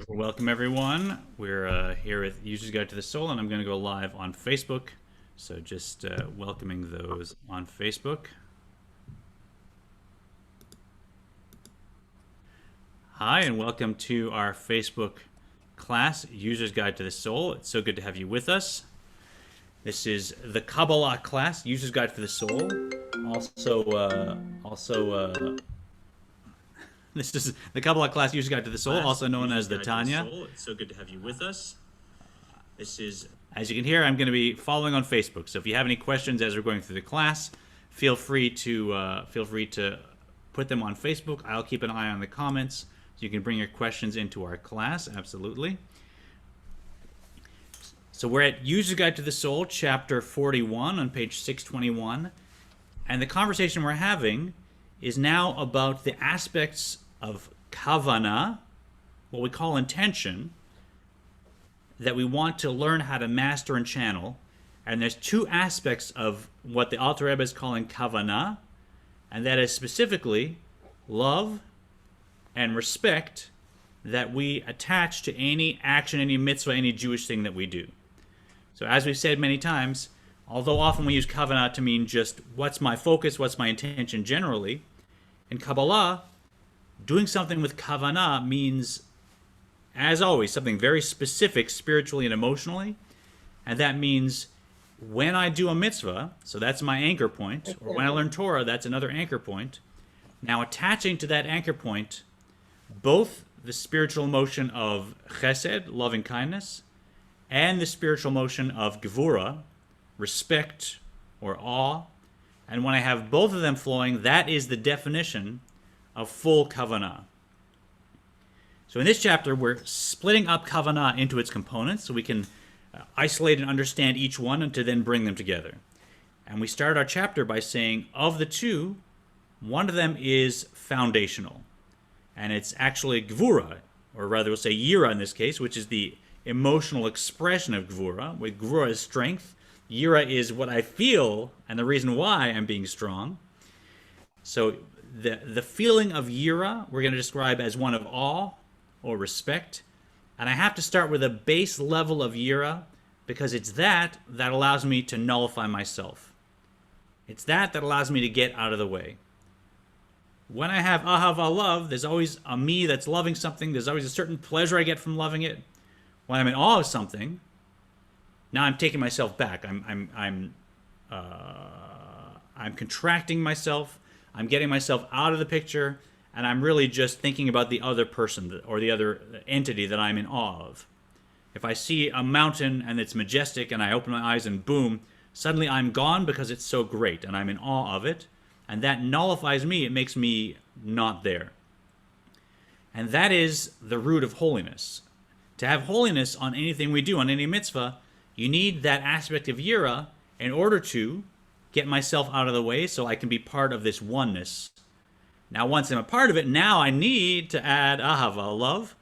Welcome everyone. We're here with User's Guide to the Soul, and I'm going to go live on Facebook. So just welcoming those on Facebook. Hi, and welcome to our Facebook class, User's Guide to the Soul. It's so good to have you with us. This is the Kabbalah class, User's Guide for the Soul. This is the Kabbalah class, User's Guide to the Soul, also known as the Tanya. It's so good to have you with us. This is, as you can hear, I'm going to be following on Facebook. So if you have any questions as we're going through the class, feel free to put them on Facebook. I'll keep an eye on the comments, so you can bring your questions into our class. Absolutely. So we're at User's Guide to the Soul, chapter 41 on page 621, and the conversation we're having is now about the aspects of kavanah, what we call intention, that we want to learn how to master and channel. And there's two aspects of what the Alter Rebbe is calling kavanah, and that is specifically love and respect that we attach to any action, any mitzvah, any Jewish thing that we do. So as we've said many times, although often we use kavanah to mean just what's my focus, what's my intention generally, in Kabbalah, doing something with kavanah means, as always, something very specific spiritually and emotionally. And that means when I do a mitzvah, so that's my anchor point, or when I learn Torah, that's another anchor point. Now attaching to that anchor point both the spiritual emotion of chesed, loving kindness, and the spiritual emotion of gevura, respect or awe. And when I have both of them flowing, that is the definition of full kavanah. So in this chapter, we're splitting up kavanah into its components so we can isolate and understand each one and to then bring them together. And we start our chapter by saying, of the two, one of them is foundational. And it's actually gevura, or rather we'll say yira in this case, which is the emotional expression of gevura, where gevura is strength. Yira is what I feel and the reason why I'm being strong. So the feeling of yira we're going to describe as one of awe or respect. And I have to start with a base level of yira because it's that allows me to nullify myself. It's that allows me to get out of the way. When I have ahava, love, there's always a me that's loving something. There's always a certain pleasure I get from loving it. When I'm in awe of something, now I'm taking myself back. I'm contracting myself. I'm getting myself out of the picture, and I'm really just thinking about the other person or the other entity that I'm in awe of. If I see a mountain and it's majestic, and I open my eyes and boom, suddenly I'm gone because it's so great, and I'm in awe of it, and that nullifies me. It makes me not there. And that is the root of holiness. To have holiness on anything we do, on any mitzvah, you need that aspect of yira in order to get myself out of the way so I can be part of this oneness. Now, once I'm a part of it, now I need to add ahava, love,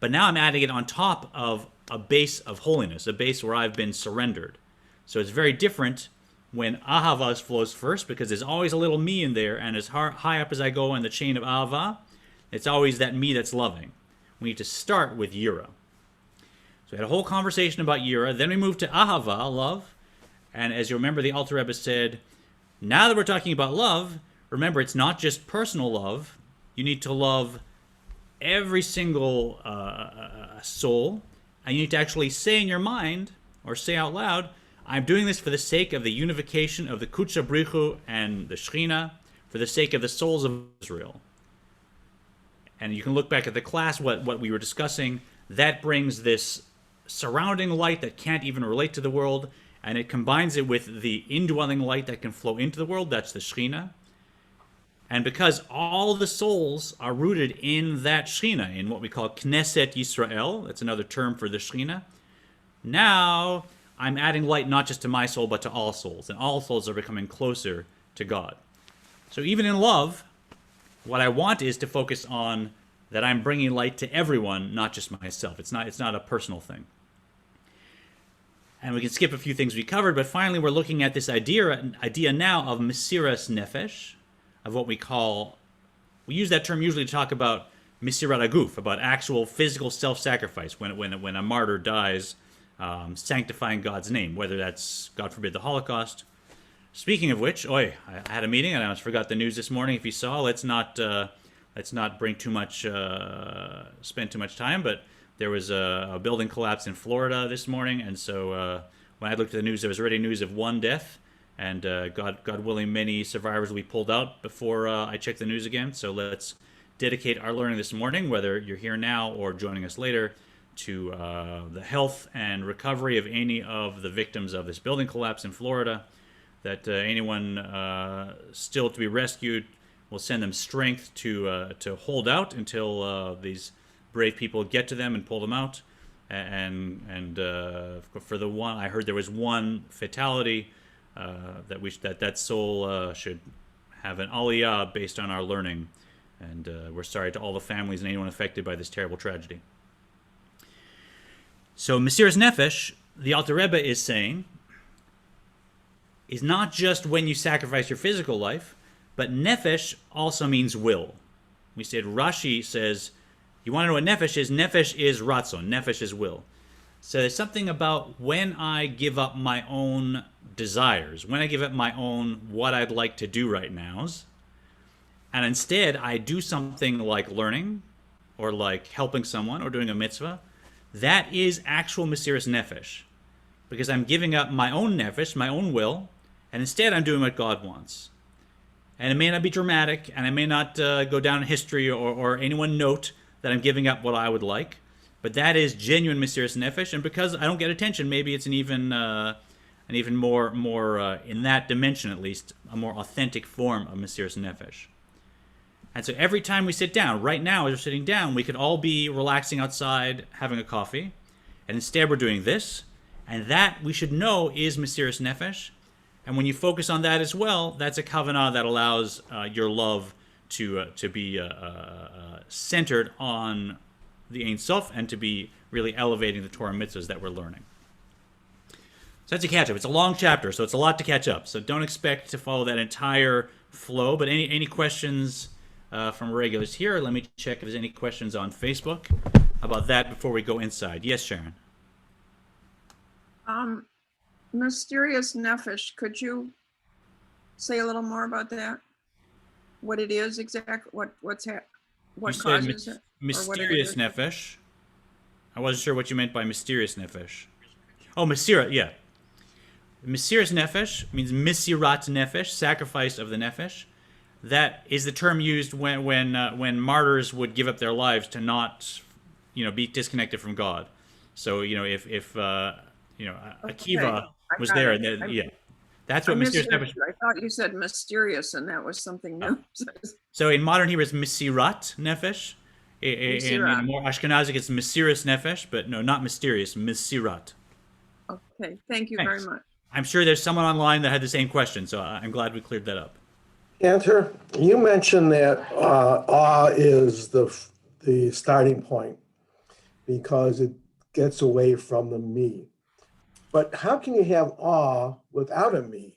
but now I'm adding it on top of a base of holiness, a base where I've been surrendered. So it's very different when ahava flows first, because there's always a little me in there, and as high up as I go in the chain of ahava, it's always that me that's loving. We need to start with yira. So we had a whole conversation about yira. Then we moved to ahava, love. And as you remember, the Alter Rebbe said, now that we're talking about love, remember, it's not just personal love. You need to love every single soul. And you need to actually say in your mind, or say out loud, I'm doing this for the sake of the unification of the Kudsha Brichu and the Shechina, for the sake of the souls of Israel. And you can look back at the class, what we were discussing. That brings this surrounding light that can't even relate to the world, and it combines it with the indwelling light that can flow into the world. That's the Shechina. And because all the souls are rooted in that Shechina, in what we call Knesset Yisrael, that's another term for the Shechina, now I'm adding light not just to my soul, but to all souls. And all souls are becoming closer to God. So even in love, what I want is to focus on that I'm bringing light to everyone, not just myself. It's not a personal thing. And we can skip a few things we covered, but finally we're looking at this idea now of Mesiras Nefesh, of what we use that term usually to talk about Misirat Aguf, about actual physical self-sacrifice when a martyr dies, sanctifying God's name, whether that's, God forbid, the Holocaust. Speaking of which, I had a meeting and I almost forgot the news this morning. If you saw, let's not bring too much, spend too much time. But there was a building collapse in Florida this morning, and so when I looked at the news, there was already news of one death, and God willing, many survivors will be pulled out before I check the news again. So let's dedicate our learning this morning, whether you're here now or joining us later, to the health and recovery of any of the victims of this building collapse in Florida. That anyone still to be rescued, will send them strength to hold out until these brave people get to them and pull them out. And for the one, I heard there was one fatality, that soul should have an aliyah based on our learning. And we're sorry to all the families and anyone affected by this terrible tragedy. So Mesiras Nefesh, the Alter Rebbe is saying, is not just when you sacrifice your physical life, but nefesh also means will. We said, Rashi says, you want to know what nefesh is? Nefesh is ratzon. Nefesh is will. So there's something about when I give up my own desires, when I give up my own what I'd like to do right now, and instead I do something like learning, or like helping someone, or doing a mitzvah, that is actual Mesiras Nefesh. Because I'm giving up my own nefesh, my own will, and instead I'm doing what God wants. And it may not be dramatic, and I may not go down in history or anyone note that I'm giving up what I would like, but that is genuine Mesiras Nefesh. And because I don't get attention, maybe it's an even more in that dimension at least, a more authentic form of Mesiras Nefesh. And so every time we sit down, right now as we're sitting down, we could all be relaxing outside, having a coffee, and instead we're doing this, and that we should know is Mesiras Nefesh. And when you focus on that as well, that's a kavanah that allows your love to be centered on the Ein Sof and to be really elevating the Torah mitzvahs that we're learning. So that's a catch-up. It's a long chapter, so it's a lot to catch up. So don't expect to follow that entire flow. But any questions from regulars here? Let me check if there's any questions on Facebook about that before we go inside. Yes, Sharon. Mysterious nefesh, could you say a little more about that? What it is exactly? What causes it? Mysterious nefesh. I wasn't sure what you meant by mysterious nefesh. Oh, Mesira, yeah. Mesiras Nefesh means Misirat Nefesh, sacrifice of the nefesh. That is the term used when martyrs would give up their lives to not, be disconnected from God. So if Akiva was there, yeah, that's what Mesiras Nefesh. I thought you said mysterious, and that was something new. So in modern Hebrew, it's Misirat Nefesh. In more Ashkenazic, it's Mesiras Nefesh, but no, not mysterious, Misirat. Okay, thank you very much. I'm sure there's someone online that had the same question, so I'm glad we cleared that up. Cantor, you mentioned that awe is the starting point because it gets away from the me. But how can you have awe without a me?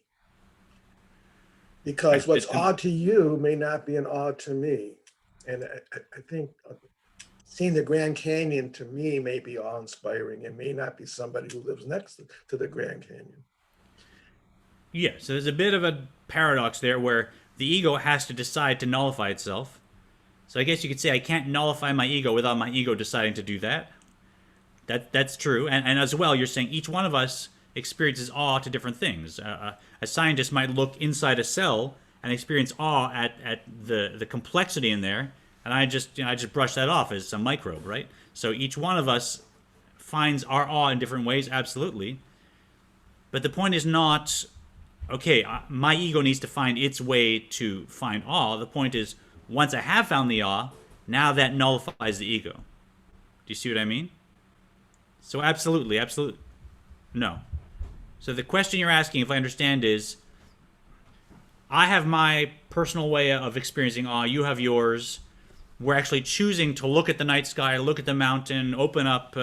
Because what's awe to you may not be an awe to me. And I think seeing the Grand Canyon to me may be awe-inspiring. It may not be somebody who lives next to the Grand Canyon. Yeah, so there's a bit of a paradox there where the ego has to decide to nullify itself. So I guess you could say I can't nullify my ego without my ego deciding to do that. That's true. And as well, you're saying each one of us experiences awe to different things. A scientist might look inside a cell and experience awe at the complexity in there, and I just brush that off as some microbe, right? So each one of us finds our awe in different ways, absolutely. But the point is not, okay, my ego needs to find its way to find awe. The point is, once I have found the awe, now that nullifies the ego. Do you see what I mean? So absolutely. No. So the question you're asking, if I understand, is I have my personal way of experiencing awe, you have yours. We're actually choosing to look at the night sky, look at the mountain, open up,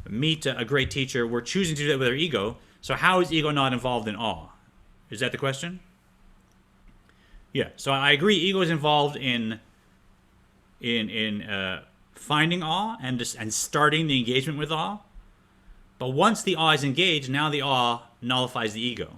meet a great teacher. We're choosing to do that with our ego. So how is ego not involved in awe? Is that the question? Yeah, so I agree ego is involved in in finding awe and starting the engagement with awe. But once the awe is engaged, now the awe nullifies the ego.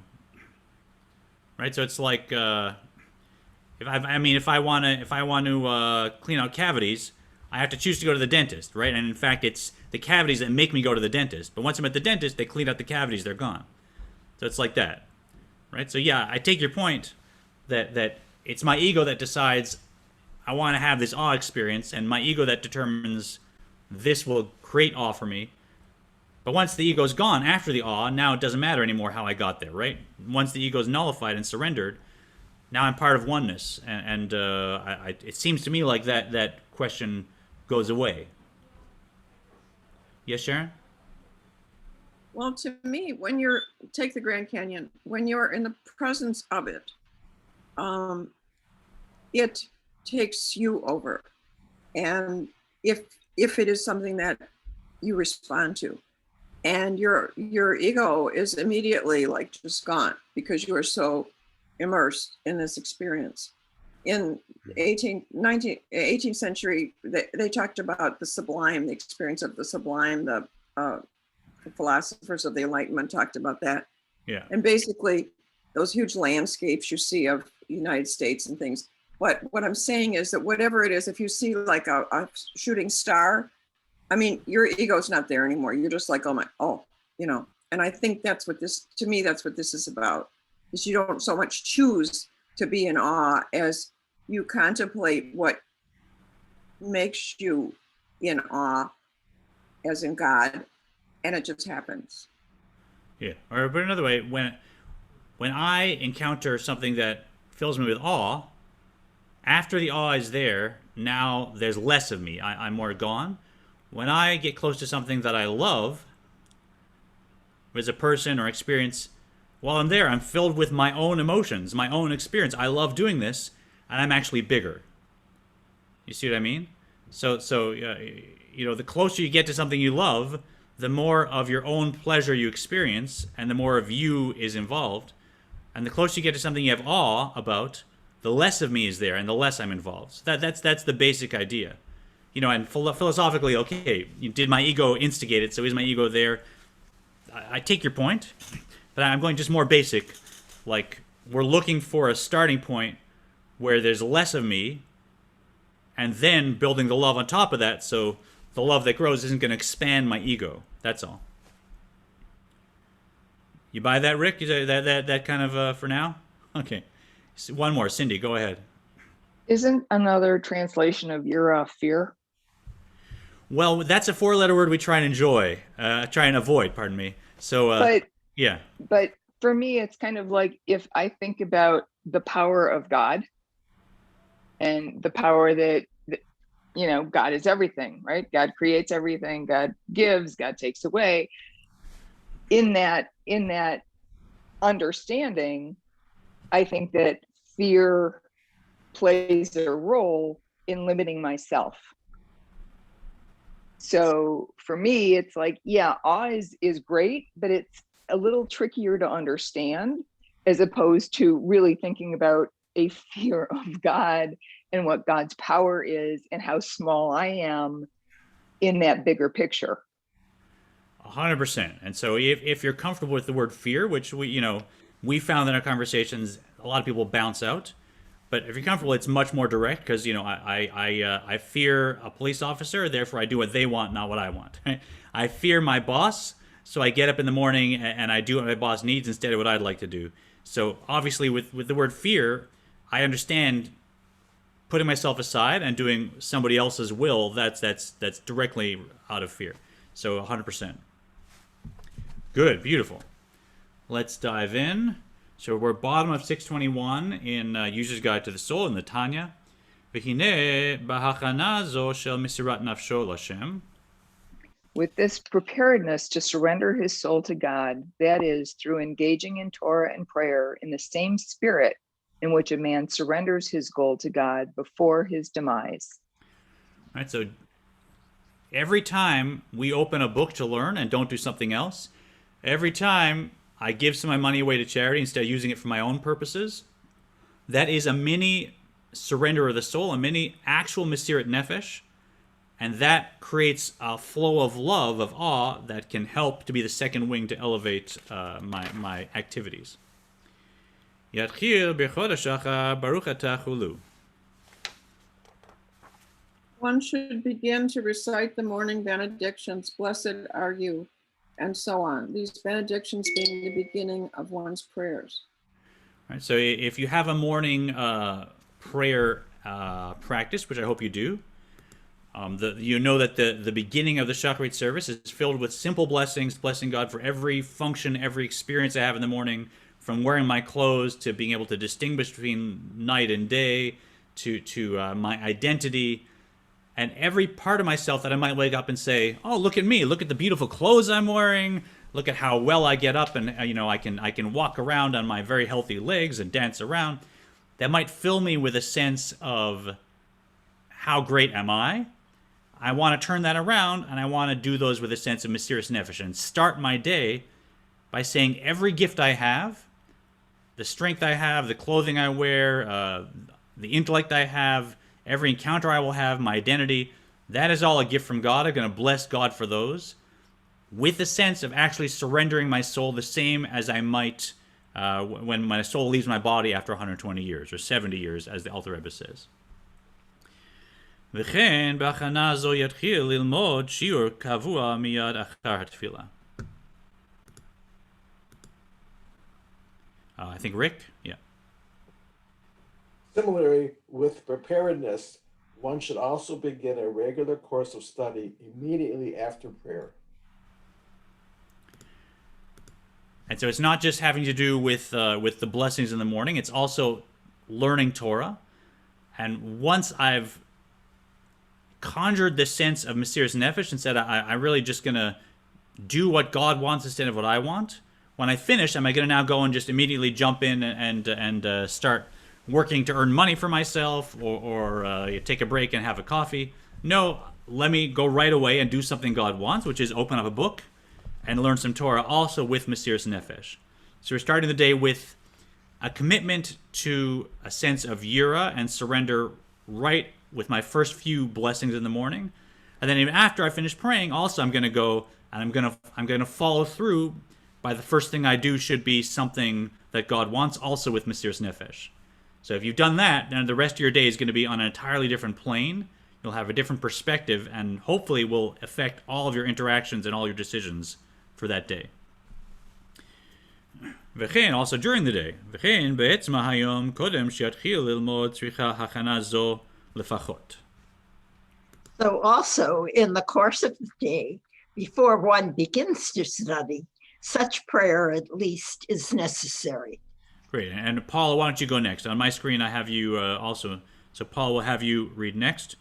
Right? So it's like if I want to clean out cavities, I have to choose to go to the dentist, right? And in fact, it's the cavities that make me go to the dentist. But once I'm at the dentist, they clean out the cavities, they're gone. So it's like that, right? So yeah, I take your point that it's my ego that decides I want to have this awe experience, and my ego that determines this will create awe for me. But once the ego's gone after the awe, now it doesn't matter anymore how I got there, right? Once the ego's nullified and surrendered, now I'm part of oneness, and it seems to me like that question goes away. Yes, Sharon? Well, to me, when take the Grand Canyon, when you're in the presence of it, it takes you over. And if it is something that you respond to, and your ego is immediately like just gone because you are so immersed in this experience. In 18th century, they talked about the sublime, the experience of the sublime. The philosophers of the Enlightenment talked about that. Yeah. And basically, those huge landscapes you see of the United States and things. What I'm saying is that whatever it is, if you see like a shooting star, I mean, your ego's not there anymore. You're just like, and I think that's what this is about, is you don't so much choose to be in awe as you contemplate what makes you in awe, as in God, and it just happens. Yeah. Or put another way, when I encounter something that fills me with awe, after the awe is there, now there's less of me. I'm more gone. When I get close to something that I love, as a person or experience, while I'm there, I'm filled with my own emotions, my own experience. I love doing this, and I'm actually bigger. You see what I mean? So the closer you get to something you love, the more of your own pleasure you experience, and the more of you is involved. And the closer you get to something you have awe about, the less of me is there, and the less I'm involved. So that's the basic idea. And philosophically, okay, did my ego instigate it? So is my ego there? I take your point, but I'm going just more basic. Like, we're looking for a starting point where there's less of me, and then building the love on top of that, so the love that grows isn't going to expand my ego. That's all. You buy that, Rick? Is that kind of for now? Okay. One more. Cindy, go ahead. Isn't another translation of your fear? Well, that's a four-letter word we try and avoid, pardon me. So, yeah. But for me, it's kind of like if I think about the power of God and the power that God is everything, right? God creates everything. God gives, God takes away. In that understanding, I think that fear plays a role in limiting myself. So for me, it's like, yeah, awe is great, but it's a little trickier to understand as opposed to really thinking about a fear of God and what God's power is and how small I am in that bigger picture. 100%. And so if you're comfortable with the word fear, which we found in our conversations, a lot of people bounce out. But if you're comfortable, it's much more direct because, I fear a police officer, therefore I do what they want, not what I want. I fear my boss, so I get up in the morning and I do what my boss needs instead of what I'd like to do. So obviously with the word fear, I understand putting myself aside and doing somebody else's will, that's directly out of fear. So 100%. Good, beautiful. Let's dive in. So we're bottom of 621 in User's Guide to the Soul in the Tanya. V'hineh b'hachana zo shel misirat nafsho l'Hashem. With this preparedness to surrender his soul to God, that is, through engaging in Torah and prayer in the same spirit in which a man surrenders his goal to God before his demise. All right, so every time we open a book to learn and don't do something else, every time I give some of my money away to charity instead of using it for my own purposes, that is a mini surrender of the soul, a mini actual Mesirat Nefesh, and that creates a flow of love, of awe, that can help to be the second wing to elevate my activities. Yatchil b'chodesh Achar Baruch atah Chulu. One should begin to recite the morning benedictions, blessed are you, and so on. These benedictions being the beginning of one's prayers. All right, so if you have a morning prayer practice, which I hope you do, you know that the beginning of the Shacharit service is filled with simple blessings, blessing God for every function, every experience I have in the morning, from wearing my clothes to being able to distinguish between night and day, to my identity, and every part of myself that I might wake up and say, "Oh, look at me! Look at the beautiful clothes I'm wearing! Look at how well I get up, and I can walk around on my very healthy legs and dance around." That might fill me with a sense of how great am I. I want to turn that around, and I want to do those with a sense of Mesiras Nefesh and start my day by saying every gift I have, the strength I have, the clothing I wear, the intellect I have, every encounter I will have, my identity, that is all a gift from God. I'm going to bless God for those, with a sense of actually surrendering my soul, the same as I might when my soul leaves my body after 120 years or 70 years, as the Alter Rebbe says. וכן בהכנה זו יתחיל ללמוד שיעור קבוע מיד אחר התפילה. I think Rick, yeah. Similarly, with preparedness, one should also begin a regular course of study immediately after prayer. And so it's not just having to do with the blessings in the morning. It's also learning Torah. And once I've conjured this sense of Mesiras Nefesh and said, I'm really just going to do what God wants instead of what I want, when I finish, am I going to now go and just immediately jump in and start working to earn money for myself, or take a break and have a coffee? No, let me go right away and do something God wants, which is open up a book and learn some Torah, also with Mesiras Nefesh. So we're starting the day with a commitment to a sense of yira and surrender right with my first few blessings in the morning. And then even after I finish praying, also I'm going to go and I'm going to follow through by the first thing I do should be something that God wants, also with Mesiras Nefesh. So if you've done that, then the rest of your day is going to be on an entirely different plane. You'll have a different perspective, and hopefully will affect all of your interactions and all your decisions for that day. וכן, also during the day. וכן, בעצם היום, קודם שיתחיל ללמוד צריכה הכנה זו לפחות. So also in the course of the day, before one begins to study, such prayer at least is necessary. Great. And Paula, why don't you go next? On my screen, I have you also. So Paul will have you read next.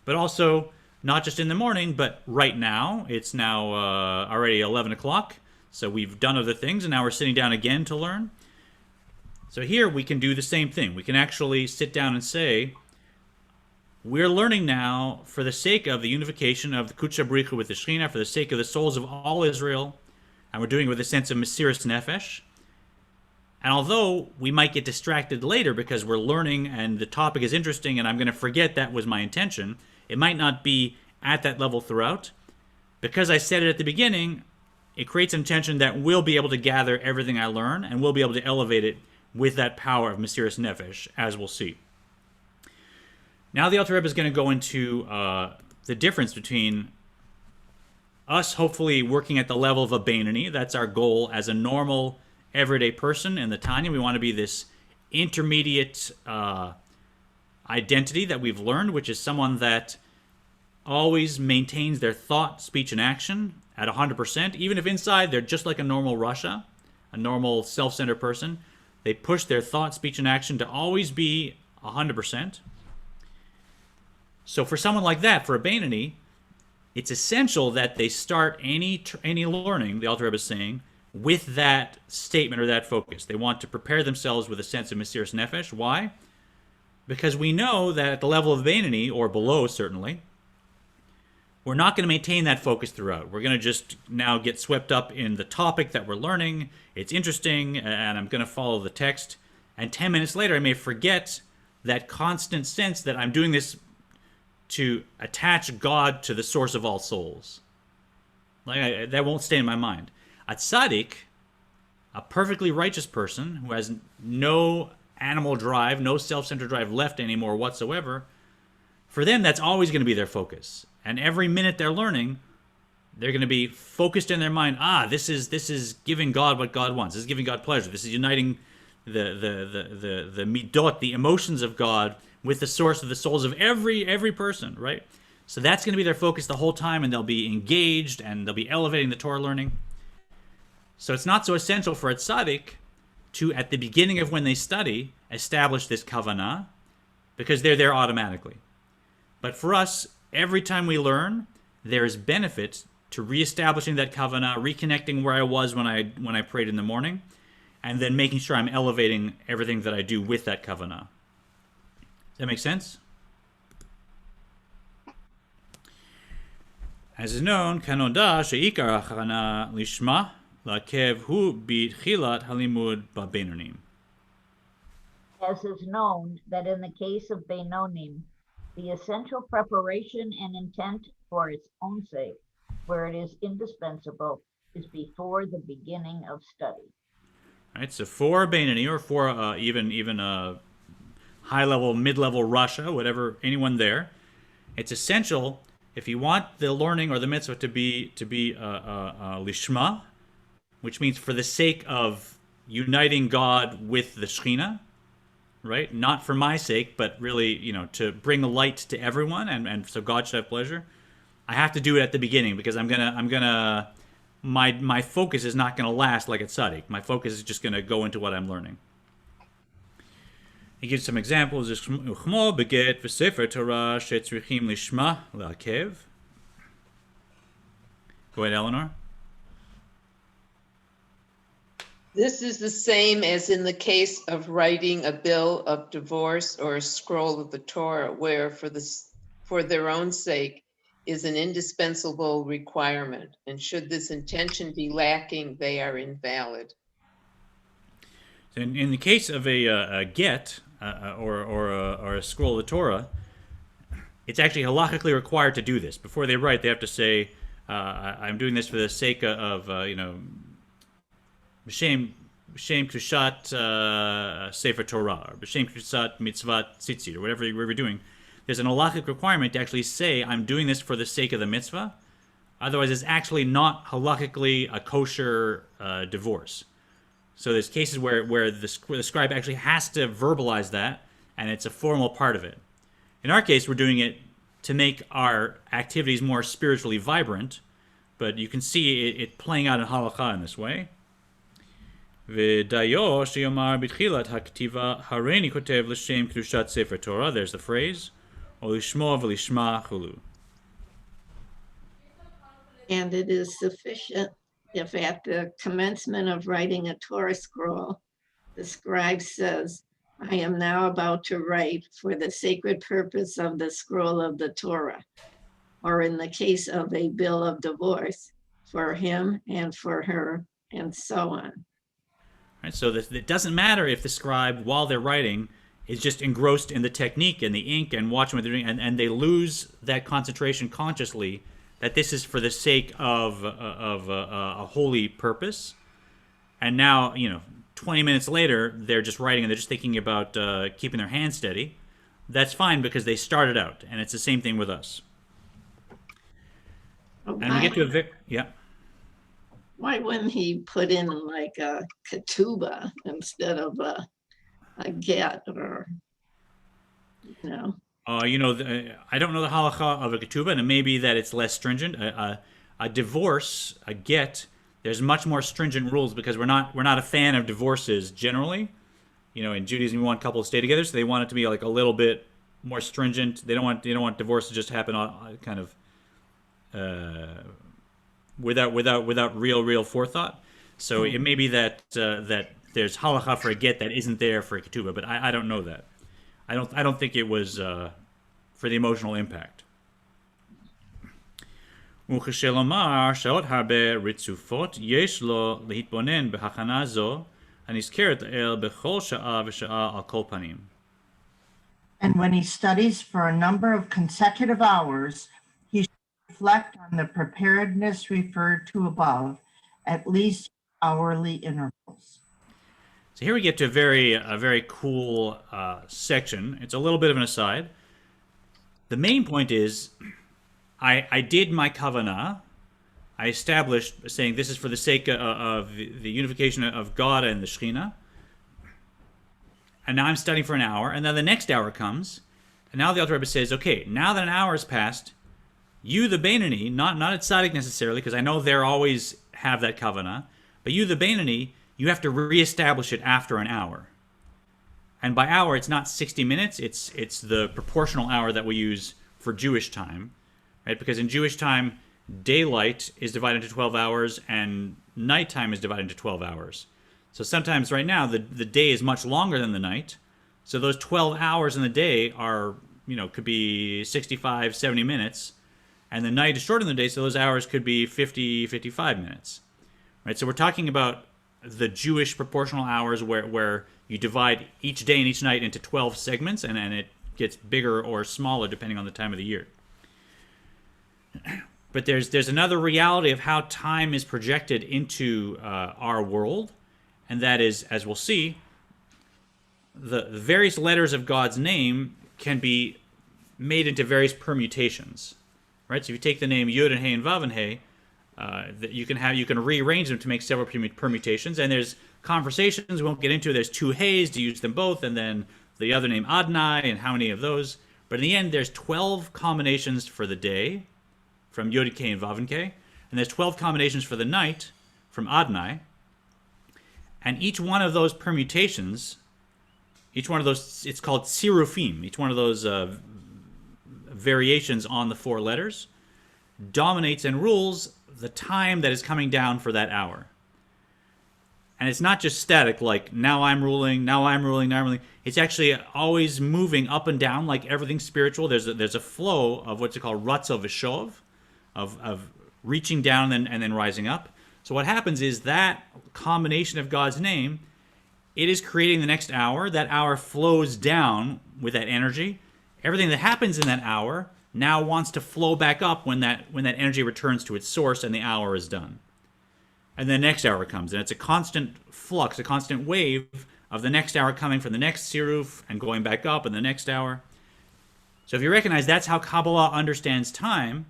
But also, not just in the morning, but right now. It's now already 11 o'clock. So we've done other things, and now we're sitting down again to learn. So here we can do the same thing. We can actually sit down and say, we're learning now for the sake of the unification of the Kudsha B'richa with the Shekhinah, for the sake of the souls of all Israel, and we're doing it with a sense of Mesiras Nefesh. And although we might get distracted later because we're learning and the topic is interesting and I'm going to forget that was my intention, it might not be at that level throughout. Because I said it at the beginning, it creates intention that we'll be able to gather everything I learn and we'll be able to elevate it with that power of Mesiras Nefesh, as we'll see. Now the Alter Rebbe is going to go into the difference between us hopefully working at the level of a Beinoni. That's our goal as a normal, everyday person in the Tanya. We want to be this intermediate identity that we've learned, which is someone that always maintains their thought, speech, and action at 100%. Even if inside they're just like a normal Rasha, a normal self-centered person, they push their thought, speech, and action to always be 100%. So for someone like that, for a Beinoni, it's essential that they start any learning, the Alter Rebbe is saying, with that statement or that focus. They want to prepare themselves with a sense of Mesiras Nefesh. Why? Because we know that at the level of Beinoni, or below certainly, we're not going to maintain that focus throughout. We're going to just now get swept up in the topic that we're learning. It's interesting, and I'm going to follow the text. And 10 minutes later, I may forget that constant sense that I'm doing this to attach God to the source of all souls. That won't stay in my mind. A tzaddik, a perfectly righteous person who has no animal drive, no self-centered drive left anymore whatsoever, for them that's always going to be their focus. And every minute they're learning, they're going to be focused in their mind. This is giving God what God wants. This is giving God pleasure. This is uniting the midot, the emotions of God, with the source of the souls of every person, right? So that's going to be their focus the whole time, and they'll be engaged, and they'll be elevating the Torah learning. So it's not so essential for a tzaddik to, at the beginning of when they study, establish this kavanah, because they're there automatically. But for us, every time we learn, there is benefit to reestablishing that kavanah, reconnecting where I was when I prayed in the morning, and then making sure I'm elevating everything that I do with that kavanah. Does that make sense? As is known, kanoda she'ikar hachana lishma la'kev hu b'tchilat halimud ba'beinonim. As is known that in the case of Beinonim, the essential preparation and intent for its own sake, where it is indispensable, is before the beginning of study. Right, so for Beinoni, or for even high-level, mid-level Russia, whatever, anyone there, it's essential if you want the learning or the mitzvah to be lishma, which means for the sake of uniting God with the Shekhinah, right? Not for my sake, but really, to bring the light to everyone, and so God should have pleasure. I have to do it at the beginning, because my focus is not gonna last like a tzaddik. My focus is just gonna go into what I'm learning. He gives some examples. Uchmo beget v'sefer Torah shetzrichim lishma la'akev. Go ahead, Eleanor. This is the same as in the case of writing a bill of divorce or a scroll of the Torah, where for their own sake is an indispensable requirement. And should this intention be lacking, they are invalid. In the case of a get or a scroll of the Torah, it's actually halakhically required to do this. Before they write, they have to say, I'm doing this for the sake of B'Shem Kushat Sefer Torah, or B'Shem Kushat Mitzvat Tzitzit, or whatever we're doing. There's an halachic requirement to actually say, I'm doing this for the sake of the mitzvah. Otherwise, it's actually not halachically a kosher divorce. So there's cases where the scribe actually has to verbalize that, and it's a formal part of it. In our case, we're doing it to make our activities more spiritually vibrant, but you can see it playing out in halakha in this way. There's the phrase. And it is sufficient if at the commencement of writing a Torah scroll, the scribe says, I am now about to write for the sacred purpose of the scroll of the Torah, or in the case of a bill of divorce, for him and for her, and so on. Right, so it doesn't matter if the scribe, while they're writing, is just engrossed in the technique and the ink and watching what they're doing, and they lose that concentration consciously, that this is for the sake of a holy purpose. And now, 20 minutes later, they're just writing and they're just thinking about keeping their hands steady. That's fine, because they started out, and it's the same thing with us. Okay. And we get to yeah. Why wouldn't he put in like a ketubah instead of a get, or, I don't know the halacha of a ketubah, and it may be that it's less stringent. A divorce, a get, there's much more stringent rules, because we're not a fan of divorces generally. In Judaism, we want couples to stay together, so they want it to be like a little bit more stringent. They don't want divorce to just happen kind of without real forethought. So it may be that there's halacha for a get that isn't there for a ketubah, but I don't know that. I don't think it was for the emotional impact. וכשלומר שעות הרבה רצופות יש לו להתבונן בהכנה זו הנזכרת לעיל בכל שעה ושעה על כל פנים. And when he studies for a number of consecutive hours, he should reflect on the preparedness referred to above, at least hourly intervals. So here we get to a very cool section. It's a little bit of an aside. The main point is, I did my kavanah. I established, saying this is for the sake of the unification of God and the Shekhinah. And now I'm studying for an hour, and then the next hour comes, and now the Alter Rebbe says, okay, now that an hour has passed, you the Beinoni, not a tzaddik necessarily, because I know they're always have that kavanah, but you the Beinoni, you have to reestablish it after an hour. And by hour, it's not 60 minutes, it's the proportional hour that we use for Jewish time, right? Because in Jewish time, daylight is divided into 12 hours, and nighttime is divided into 12 hours. So sometimes right now, the day is much longer than the night. So those 12 hours in the day are, could be 65, 70 minutes. And the night is shorter than the day, so those hours could be 50, 55 minutes. Right? So we're talking about the Jewish proportional hours where you divide each day and each night into 12 segments, and it gets bigger or smaller depending on the time of the year. But there's another reality of how time is projected into our world. And that is, as we'll see, the various letters of God's name can be made into various permutations, right? So if you take the name Yud and Hey and Vav and Hey, you can rearrange them to make several permutations. And there's conversations we won't get into. There's two Heys to use them both, and then the other name Adonai, and how many of those. But in the end, there's 12 combinations for the day from Yud K and Vav and K, and there's 12 combinations for the night from Adonai. And each one of those permutations, each one of those, it's called sirufim, each one of those variations on the four letters, dominates and rules the time that is coming down for that hour. And it's not just static, like now I'm ruling, now I'm ruling, now I'm ruling. It's actually always moving up and down like everything spiritual. There's a flow of what's called ratza v'shov, of reaching down and then rising up. So what happens is that combination of God's name, it is creating the next hour. That hour flows down with that energy. Everything that happens in that hour now wants to flow back up when that energy returns to its source and the hour is done. And the next hour comes, and it's a constant flux, a constant wave of the next hour coming from the next siruf and going back up in the next hour. So if you recognize that's how Kabbalah understands time,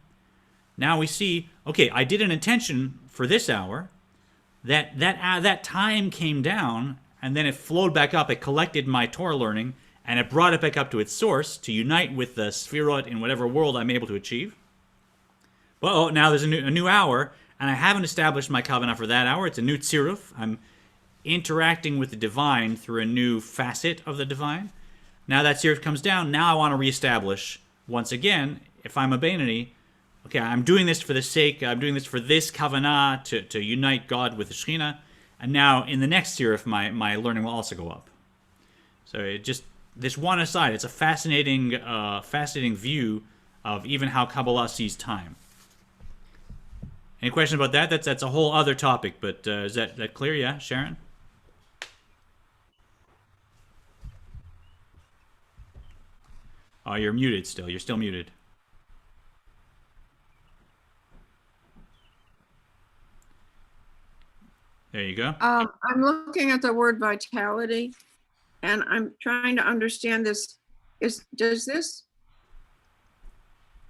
now we see, okay, I did an intention for this hour, that time came down, and then it flowed back up. It collected my Torah learning, and it brought it back up to its source to unite with the Sfirot in whatever world I'm able to achieve. Well, now there's a new hour, and I haven't established my kavanah for that hour. It's a new tziruf. I'm interacting with the divine through a new facet of the divine. Now that tziruf comes down, now I want to reestablish, once again, if I'm a Beinoni, okay, I'm doing this for the sake, I'm doing this for this kavanah to unite God with the Shekhinah, and now in the next tziruf, my learning will also go up. So it just, this one aside, it's a fascinating view of even how Kabbalah sees time. Any questions about that? That's a whole other topic, but is that clear? Yeah, Sharon? Oh, you're muted still. You're still muted. There you go. I'm looking at the word vitality, and I'm trying to understand this. Does this,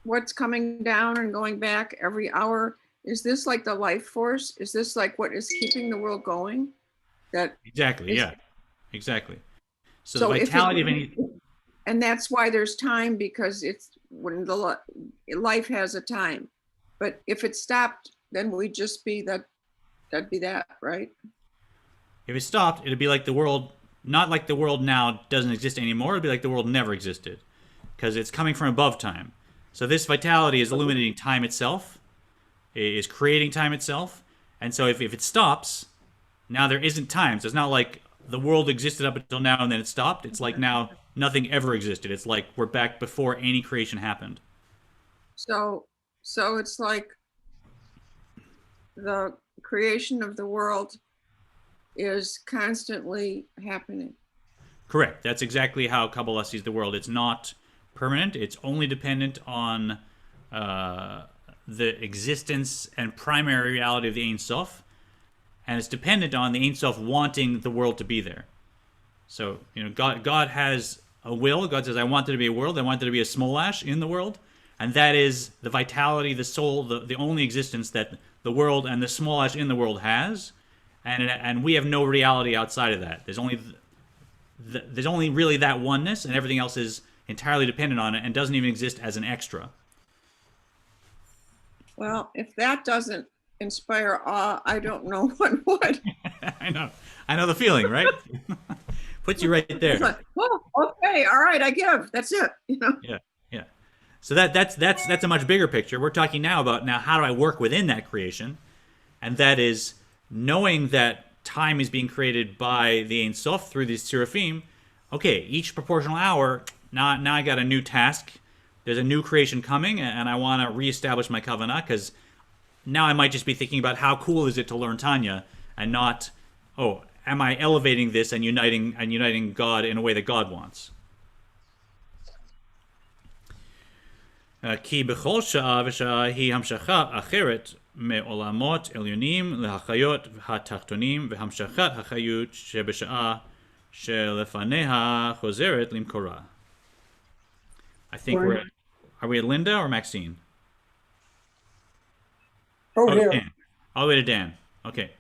what's coming down and going back every hour, is this like the life force? Is this like what is keeping the world going? Exactly, yeah, exactly. So the if vitality of any... And that's why there's time, because it's when the life has a time. But if it stopped, then we'd just be that. That'd be that, right? If it stopped, it'd be like the world, not like the world now doesn't exist anymore. It'd be like the world never existed, because it's coming from above time. So this vitality is illuminating time itself, is creating time itself. And so if it stops, now there isn't time. So it's not like the world existed up until now and then it stopped. It's like now nothing ever existed. It's like we're back before any creation happened. So it's like the creation of the world is constantly happening. Correct. That's exactly how Kabbalah sees the world. It's not permanent. It's only dependent on the existence and primary reality of the Ein Sof, and it's dependent on the Ein Sof wanting the world to be there. So, God has a will. God says, I want there to be a world. I want there to be a Smolash in the world. And that is the vitality, the soul, the only existence that the world and the Smolash in the world has. And we have no reality outside of that. There's only really that oneness, and everything else is entirely dependent on it and doesn't even exist as an extra. Well, if that doesn't inspire awe, I don't know what would. I know the feeling, right? Puts you right there. Like, oh, okay, all right, I give. That's it. Yeah. So that's a much bigger picture. We're talking now about how do I work within that creation, and that is knowing that time is being created by the Ein Sof through these seraphim. Okay, each proportional hour. Now I got a new task. There's a new creation coming, and I want to reestablish my kavanah, because now I might just be thinking about how cool is it to learn Tanya, and not, oh, am I elevating this and uniting God in a way that God wants? כי בכל שעה ושעה היא המשכה אחרת מעולמות עליונים להחיות התחתונים והמשכת החיות שבשעה שלפניה חוזרת למקורה. I think are we at Linda or Maxine? Here. Dan. All the way to Dan. Okay.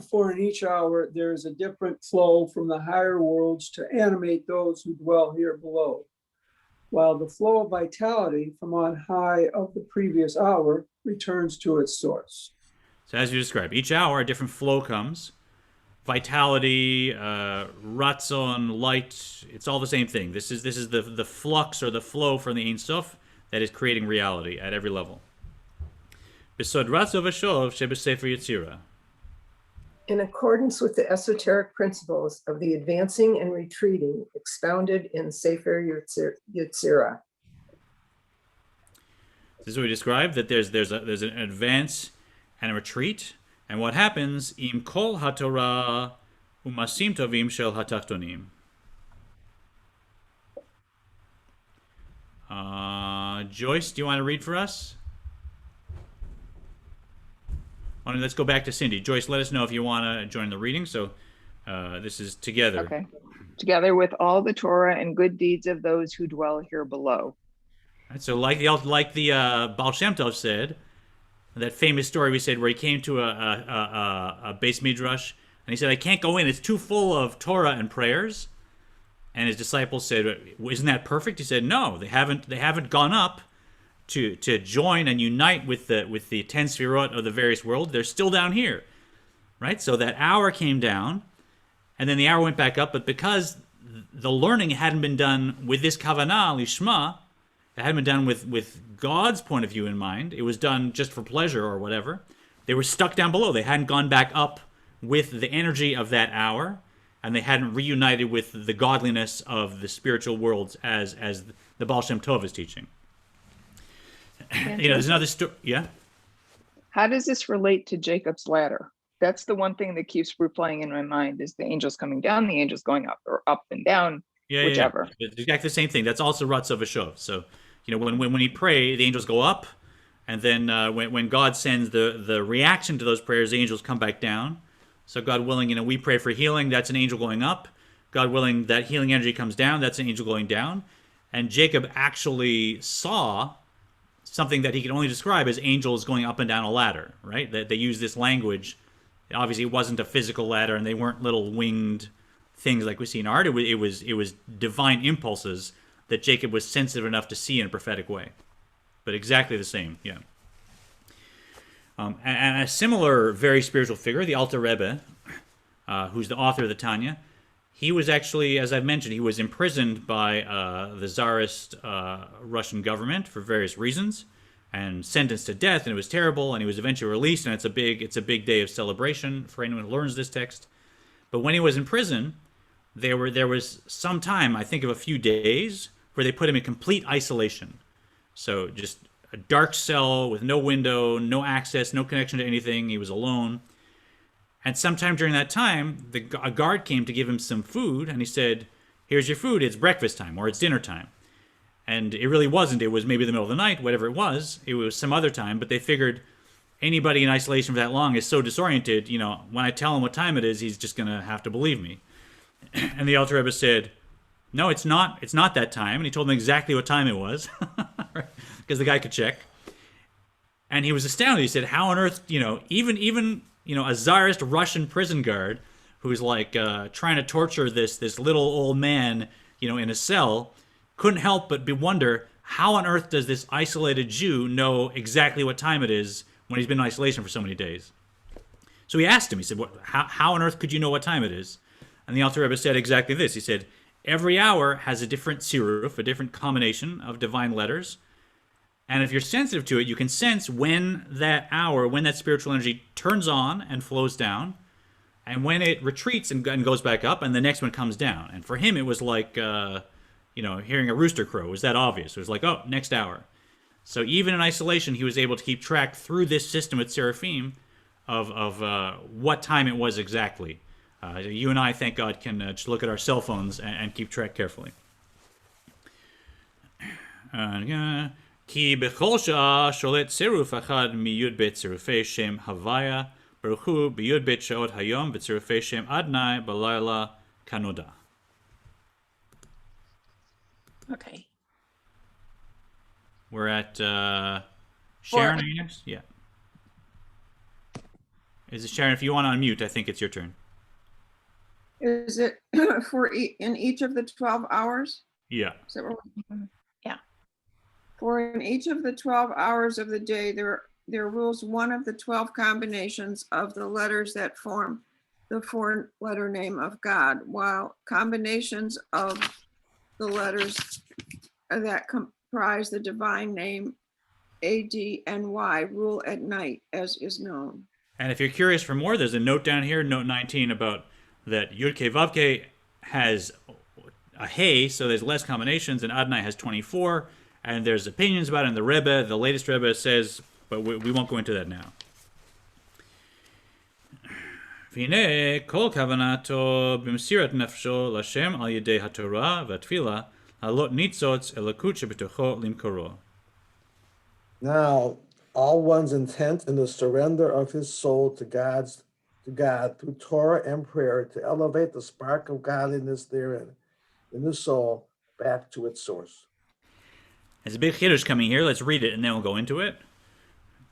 For in each hour there is a different flow from the higher worlds to animate those who dwell here below, while the flow of vitality from on high of the previous hour returns to its source. So as you described, each hour a different flow comes. Vitality, ratzon, light, it's all the same thing. This is the flux or the flow from the Ein Sof that is creating reality at every level. Besod ratzo v'shov shebesefer Yetzirah. In accordance with the esoteric principles of the advancing and retreating expounded in Sefer Yetzirah. This is what we described, that there's an advance and a retreat. And what happens? Im kol haTorah umasim tovim shel hatachtonim. Joyce, do you want to read for us? Let's go back to Cindy. Joyce, let us know if you want to join the reading. So this is together. Okay. Together with all the Torah and good deeds of those who dwell here below. Right, so like the Baal Shem Tov said, that famous story we said where he came to a Beis Midrash and he said, I can't go in. It's too full of Torah and prayers. And his disciples said, isn't that perfect? He said, no, they haven't gone up to join and unite with the 10 Sfirot of the various worlds. They're still down here, right? So that hour came down, and then the hour went back up. But because the learning hadn't been done with this kavanah lishma, it hadn't been done with God's point of view in mind. It was done just for pleasure or whatever. They were stuck down below. They hadn't gone back up with the energy of that hour, and they hadn't reunited with the godliness of the spiritual worlds as the Baal Shem Tov is teaching. There's another story. Yeah. How does this relate to Jacob's ladder? That's the one thing that keeps replaying in my mind, is the angels coming down, the angels going up, or up and down, whichever. Yeah. It's exactly the same thing. That's also Ratzav V'Shov. So, when you pray, the angels go up, and then when God sends the reaction to those prayers, the angels come back down. So God willing, we pray for healing, that's an angel going up. God willing, that healing energy comes down, that's an angel going down. And Jacob actually saw something that he can only describe as angels going up and down a ladder, right? That they use this language. Obviously, it wasn't a physical ladder, and they weren't little winged things like we see in art. It was divine impulses that Jacob was sensitive enough to see in a prophetic way. But exactly the same, yeah. And a similar very spiritual figure, the Alter Rebbe, who's the author of the Tanya, he was actually, as I've mentioned, he was imprisoned by the Tsarist Russian government for various reasons and sentenced to death, and it was terrible, and he was eventually released, and it's a big day of celebration for anyone who learns this text. But when he was in prison, there was some time, I think of a few days, where they put him in complete isolation. So just a dark cell with no window, no access, no connection to anything. He was alone. And sometime during that time, a guard came to give him some food, and he said, here's your food, it's breakfast time or it's dinner time. And it really wasn't. It was maybe the middle of the night, whatever it was. It was some other time, but they figured anybody in isolation for that long is so disoriented, when I tell him what time it is, he's just going to have to believe me. And the Alter Rebbe said, no, it's not that time. And he told him exactly what time it was, because the guy could check. And he was astounded. He said, how on earth, even a czarist Russian prison guard who's like trying to torture this little old man, in a cell, couldn't help but wonder, how on earth does this isolated Jew know exactly what time it is when he's been in isolation for so many days? So he asked him, he said, how on earth could you know what time it is? And the Alter Rebbe said exactly this. He said, every hour has a different siruf, a different combination of divine letters. And if you're sensitive to it, you can sense when that hour, when that spiritual energy turns on and flows down, and when it retreats and goes back up, and the next one comes down. And for him, it was like, hearing a rooster crow. It was that obvious. It was like, oh, next hour. So even in isolation, he was able to keep track through this system at Seraphim of what time it was exactly. You and I, thank God, can just look at our cell phones and keep track carefully. Ki bechol sha'ah sholet tziruf achad miyud bet tzirufei shem havaya baruch hu biyud bet sha'ot hayom b'tzirufei shem adnai balayla kanoda. Okay. We're at Sharon, are you next? Yeah. Is it Sharon? If you want to unmute, I think it's your turn. Is it in each of the 12 hours? Yeah. Is that what Yeah. For in each of the 12 hours of the day, there rules one of the 12 combinations of the letters that form the 4-letter name of God, while combinations of the letters that comprise the divine name A, D, and Y rule at night, as is known. And if you're curious for more, there's a note down here, note 19, about that Yud-Ke Vav-Ke has a Hey, so there's less combinations, and Adonai has 24, and there's opinions about it, and the Rebbe, the latest Rebbe says, but we won't go into that now. V'hinei kol kavanato b'mesirat nefsho l'Hashem al yedei haTorah v'atfila halot nitzotz elokut shebetocho limkoro. Now, all one's intent in the surrender of his soul to God through Torah and prayer to elevate the spark of godliness therein, in the soul, back to its source. There's a big chiddush coming here. Let's read it and then we'll go into it.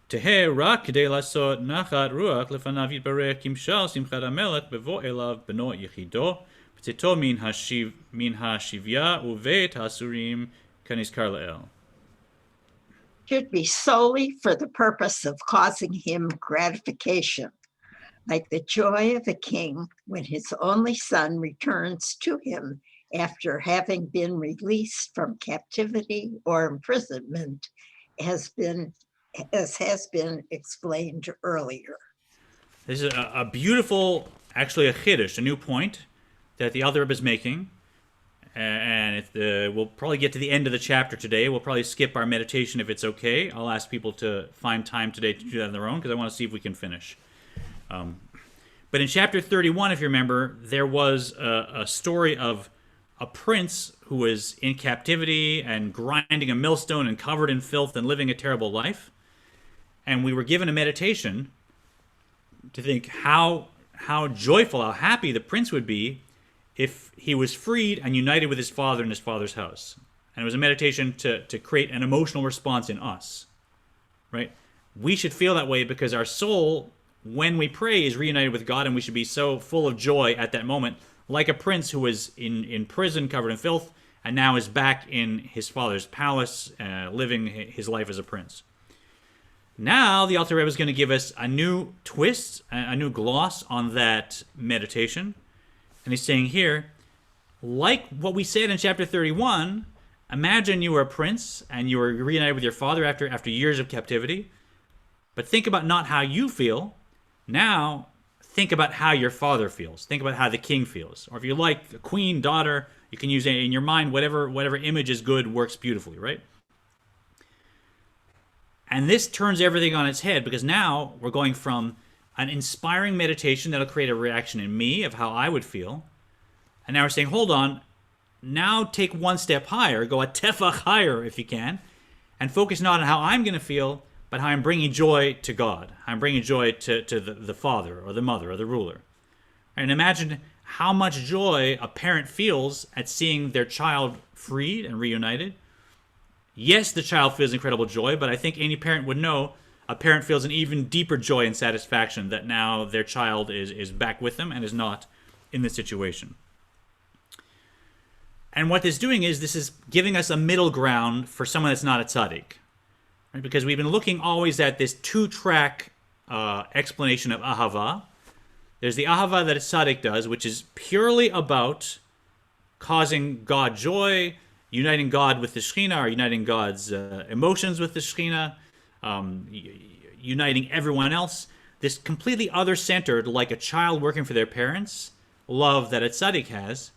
Teheh rak kedei lasot nachat ruach lefanav yitbarech kimshal simchat hamelech bevo elav beno yechido b'tzeto min hashivya uvet hasurim kanizkar la'el. Should be solely for the purpose of causing him gratification, like the joy of a king when his only son returns to him after having been released from captivity or imprisonment, as has been explained earlier. This is a beautiful, actually a chiddush, a new point that the Alter Rebbe is making. And we'll probably get to the end of the chapter today. We'll probably skip our meditation if it's okay. I'll ask people to find time today to do that on their own because I want to see if we can finish. But in chapter 31, if you remember, there was a story of a prince who was in captivity and grinding a millstone and covered in filth and living a terrible life. And we were given a meditation to think how joyful, how happy the prince would be if he was freed and united with his father in his father's house. And it was a meditation to create an emotional response in us, right? We should feel that way because our soul, when we pray, is reunited with God, and we should be so full of joy at that moment, like a prince who was in prison, covered in filth, and now is back in his father's palace, living his life as a prince. Now, the Alter Rebbe is going to give us a new twist, a new gloss on that meditation. And he's saying here, like what we said in chapter 31, imagine you were a prince and you were reunited with your father after years of captivity. But think about not how you feel. Now, think about how your father feels. Think about how the king feels. Or if you like a queen, daughter, you can use it in your mind. Whatever image is good works beautifully, right? And this turns everything on its head because now we're going from an inspiring meditation that'll create a reaction in me of how I would feel. And now we're saying, hold on, now take one step higher, go a tefach higher if you can, and focus not on how I'm going to feel, but how I'm bringing joy to God. How I'm bringing joy to the father or the mother or the ruler. And imagine how much joy a parent feels at seeing their child freed and reunited. Yes, the child feels incredible joy, but I think any parent would know a parent feels an even deeper joy and satisfaction that now their child is back with them and is not in this situation. And what this is doing is this is giving us a middle ground for someone that's not a tzaddik. Right? Because we've been looking always at this two-track explanation of ahava. There's the ahava that a tzaddik does, which is purely about causing God joy, uniting God with the Shekhinah, or uniting God's emotions with the Shekhinah, uniting everyone else. This completely other-centered, like a child working for their parents, love that a tzaddik has,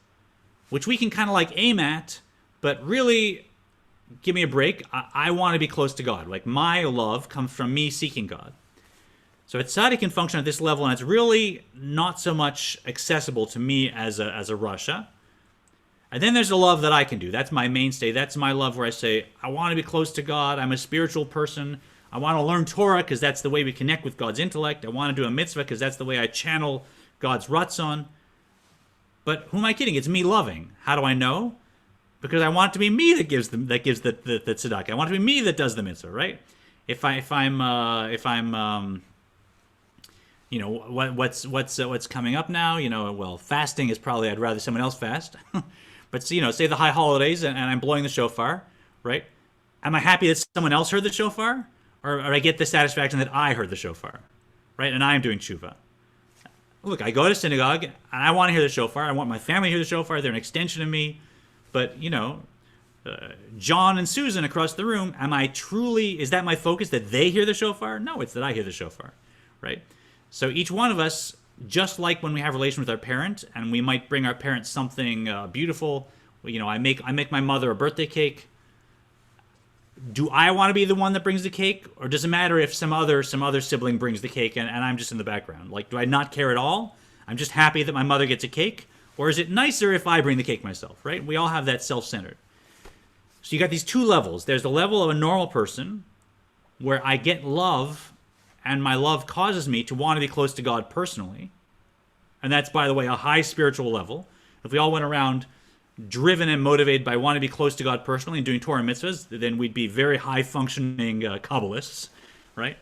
which we can kind of like aim at, but really, give me a break. I want to be close to God. Like my love comes from me seeking God. So a tzaddik can function at this level, and it's really not so much accessible to me as a rasha. And then there's the love that I can do. That's my mainstay. That's my love where I say, I want to be close to God. I'm a spiritual person. I want to learn Torah because that's the way we connect with God's intellect. I want to do a mitzvah because that's the way I channel God's ratzon. But who am I kidding? It's me loving. How do I know? Because I want it to be me that gives the tzedakah. I want it to be me that does the mitzvah, right? If I'm you know, what's coming up now? You know, well, fasting is probably I'd rather someone else fast. But you know, say the high holidays and I'm blowing the shofar, right? Am I happy that someone else heard the shofar, or I get the satisfaction that I heard the shofar, right? And I am doing tshuva. Look, I go to synagogue and I want to hear the shofar. I want my family to hear the shofar. They're an extension of me. But you know, John and Susan across the room, is that my focus, that they hear the shofar? No, it's that I hear the shofar, right? So each one of us, just like when we have a relation with our parent, and we might bring our parent something beautiful, you know, I make my mother a birthday cake. Do I want to be the one that brings the cake, or does it matter if some other sibling brings the cake and I'm just in the background? Like, do I not care at all? I'm just happy that my mother gets a cake, or is it nicer if I bring the cake myself, right? We all have that self-centered. So you got these two levels. There's the level of a normal person where I get love, and my love causes me to want to be close to God personally. And that's, by the way, a high spiritual level. If we all went around driven and motivated by wanting to be close to God personally and doing Torah and mitzvahs, then we'd be very high-functioning Kabbalists, right?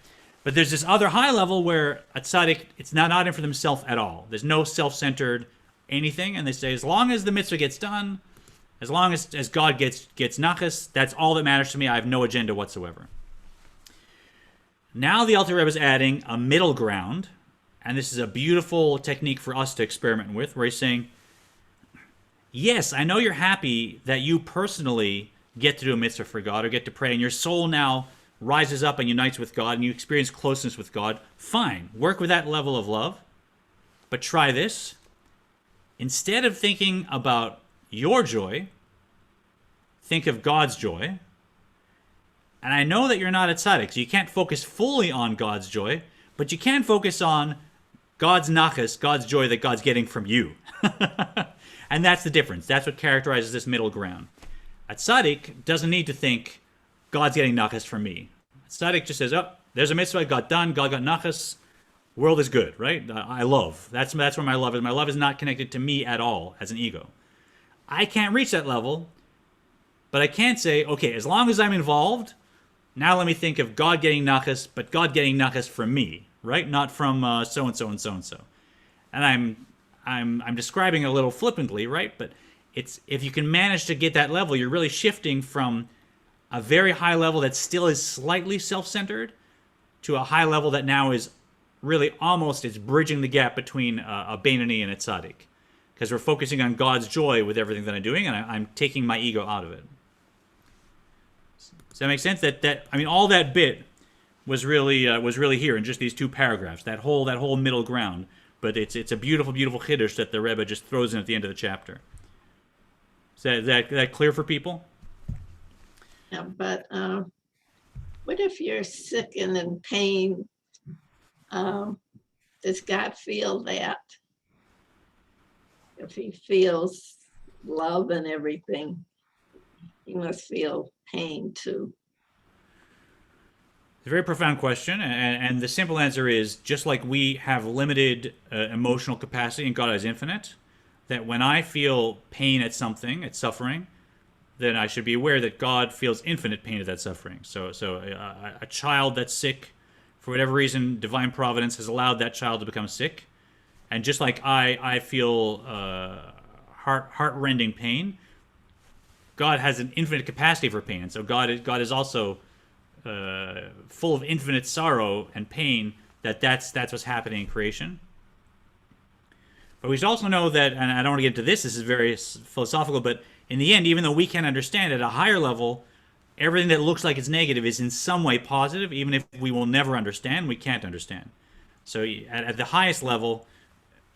But there's this other high level where a tzaddik, it's not in for themselves at all. There's no self-centered anything, and they say, as long as the mitzvah gets done, as long as God gets nachas, that's all that matters to me. I have no agenda whatsoever. Now the Alter Rebbe is adding a middle ground, and this is a beautiful technique for us to experiment with, where he's saying, yes, I know you're happy that you personally get to do a mitzvah for God or get to pray, and your soul now rises up and unites with God, and you experience closeness with God. Fine, work with that level of love, but try this. Instead of thinking about your joy, think of God's joy. And I know that you're not a tzaddik, so you can't focus fully on God's joy, but you can focus on God's nachas, God's joy that God's getting from you. And that's the difference. That's what characterizes this middle ground. A tzaddik doesn't need to think, God's getting nachas from me. A tzaddik just says, oh, there's a mitzvah, it got done, God got nachas, world is good, right? I love. That's where my love is. My love is not connected to me at all as an ego. I can't reach that level, but I can say, okay, as long as I'm involved, now let me think of God getting nachas, but God getting nachas from me, right? Not from so-and-so and so-and-so. And I'm describing it a little flippantly, right? But it's, if you can manage to get that level, you're really shifting from a very high level that still is slightly self-centered to a high level that now is really almost, it's bridging the gap between a Beinoni and a tzaddik. Because we're focusing on God's joy with everything that I'm doing, and I'm taking my ego out of it. Does that make sense? That I mean, all that bit was really here in just these two paragraphs. That whole middle ground. But it's a beautiful, beautiful chiddush that the Rebbe just throws in at the end of the chapter. Is that clear for people? Yeah, but what if you're sick and in pain? Does God feel that? If he feels love and everything, he must feel pain too. It's a very profound question, and the simple answer is, just like we have limited emotional capacity and God is infinite, that when I feel pain at something, at suffering, then I should be aware that God feels infinite pain at that suffering. So a child that's sick, for whatever reason, divine providence has allowed that child to become sick. And just like I feel heart-rending pain, God has an infinite capacity for pain. And so God is also full of infinite sorrow and pain, that's what's happening in creation. But we should also know that, and I don't want to get into this is very philosophical, but in the end, even though we can understand at a higher level, everything that looks like it's negative is in some way positive, even if we will never understand, we can't understand. So at the highest level,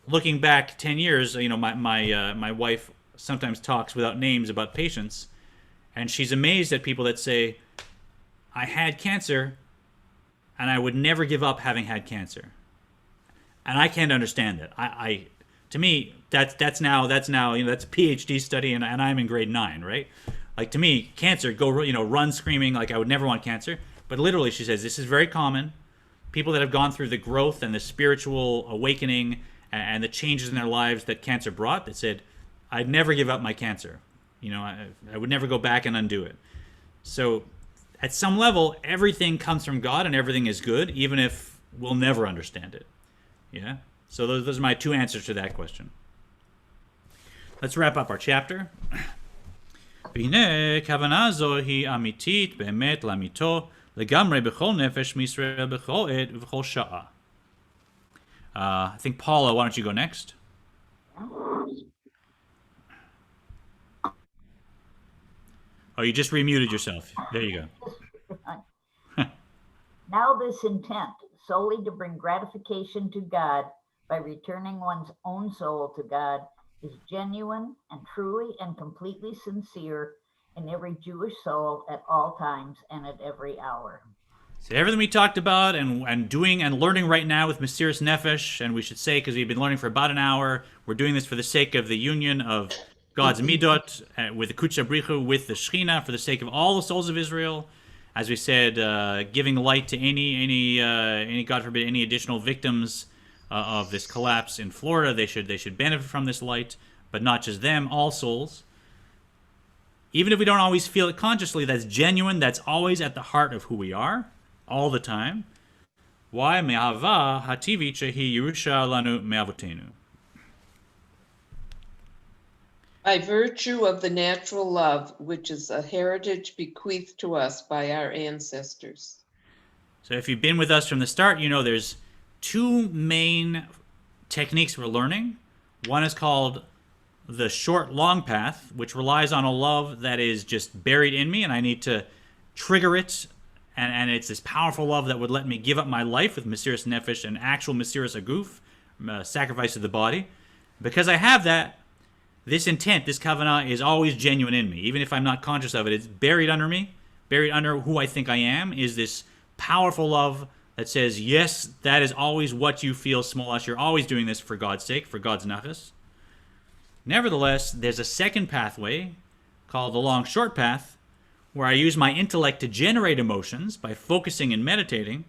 looking back 10 years, my wife sometimes talks without names about patients, and she's amazed at people that say, I had cancer, and I would never give up having had cancer. And I can't understand that. To me, that's a PhD study, and I'm in grade 9, right? Like, to me, cancer, run screaming like I would never want cancer. But literally, she says, this is very common. People that have gone through the growth and the spiritual awakening and the changes in their lives that cancer brought, that said, I'd never give up my cancer. I would never go back and undo it. So at some level, everything comes from God and everything is good, even if we'll never understand it. Yeah? So those are my two answers to that question. Let's wrap up our chapter. והנה, כוונה זו היא אמיתית באמת לאמיתו לגמרי בכל נפש מישראל בכל עת ובכל שעה. I think Paula, why don't you go next? Oh, you just remuted yourself. There you go. Now this intent, solely to bring gratification to God by returning one's own soul to God, is genuine and truly and completely sincere in every Jewish soul at all times and at every hour. So everything we talked about and doing and learning right now with Mesiras Nefesh, and we should say, because we've been learning for about an hour, we're doing this for the sake of the union of God's midot with the Kudsha Brichu, with the Shechina, for the sake of all the souls of Israel. As we said, giving light to any God forbid, any additional victims of this collapse in Florida. They should benefit from this light, but not just them, all souls. Even if we don't always feel it consciously, that's genuine. That's always at the heart of who we are, all the time. Why? Me'ava hativit shehi Yerusha lanu me'avotenu. By virtue of the natural love, which is a heritage bequeathed to us by our ancestors. So if you've been with us from the start, you know there's two main techniques we're learning. One is called the short long path, which relies on a love that is just buried in me and I need to trigger it, and it's this powerful love that would let me give up my life with Mesiras Nefesh and actual Mesiras Aguf, sacrifice of the body. Because I have that, this intent, this kavanah, is always genuine in me. Even if I'm not conscious of it, it's buried under me, buried under who I think I am, is this powerful love that says, yes, that is always what you feel, Smolash. You're always doing this for God's sake, for God's nachas. Nevertheless, there's a second pathway called the long-short path, where I use my intellect to generate emotions by focusing and meditating,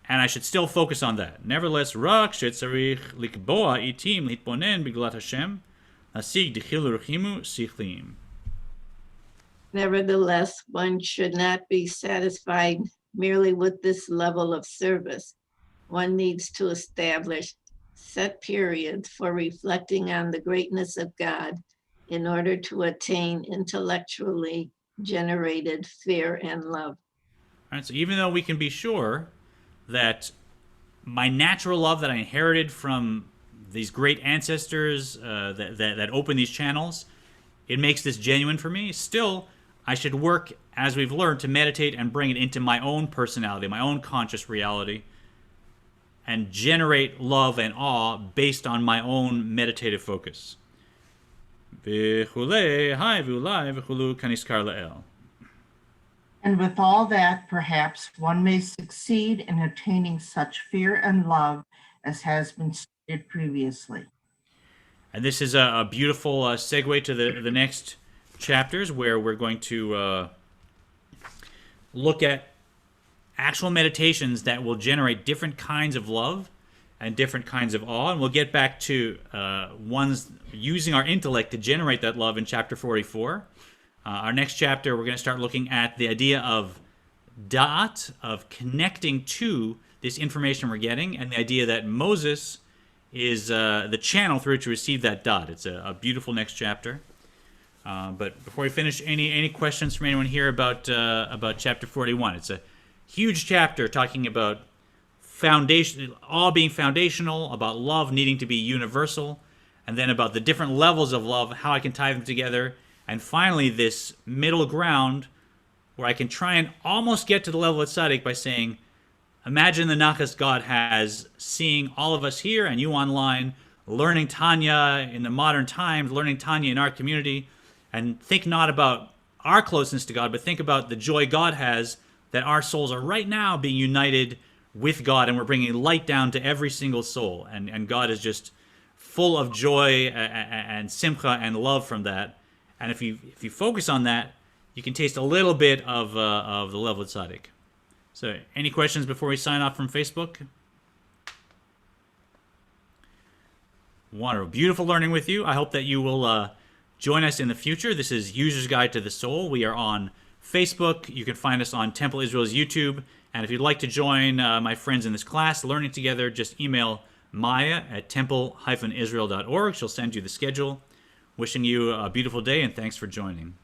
and I should still focus on that. Nevertheless, rak shetzarich likboa itim litbonen biglat Hashem asig dichil ruchimu sichlim. Nevertheless, one should not be satisfied merely with this level of service. One needs to establish set periods for reflecting on the greatness of God in order to attain intellectually generated fear and love. All right, so even though we can be sure that my natural love that I inherited from these great ancestors that open these channels, it makes this genuine for me, still I should work, as we've learned, to meditate and bring it into my own personality, my own conscious reality, and generate love and awe based on my own meditative focus. And with all that, perhaps one may succeed in attaining such fear and love as has been stated previously. And this is a beautiful segue to the next chapters, where we're going to look at actual meditations that will generate different kinds of love and different kinds of awe. And we'll get back to ones using our intellect to generate that love in chapter 44. Our next chapter, we're going to start looking at the idea of da'at, of connecting to this information we're getting, and the idea that Moses is the channel through which to receive that da'at. It's a beautiful next chapter. But before we finish, any questions from anyone here about chapter 41? It's a huge chapter talking about foundation, all being foundational, about love needing to be universal, and then about the different levels of love, how I can tie them together, and finally this middle ground where I can try and almost get to the level of tzaddik by saying, imagine the nachas God has, seeing all of us here and you online, learning Tanya in the modern times, learning Tanya in our community, and think not about our closeness to God, but think about the joy God has, that our souls are right now being united with God, and we're bringing light down to every single soul, and God is just full of joy and simcha and love from that. And if you focus on that, you can taste a little bit of the level of tzaddik. So, any questions before we sign off from Facebook? Wonderful. Beautiful learning with you. I hope that you will join us in the future. This is User's Guide to the Soul. We are on Facebook. You can find us on Temple Israel's YouTube. And if you'd like to join my friends in this class, learning together, just email Maya at temple-israel.org. She'll send you the schedule. Wishing you a beautiful day, and thanks for joining.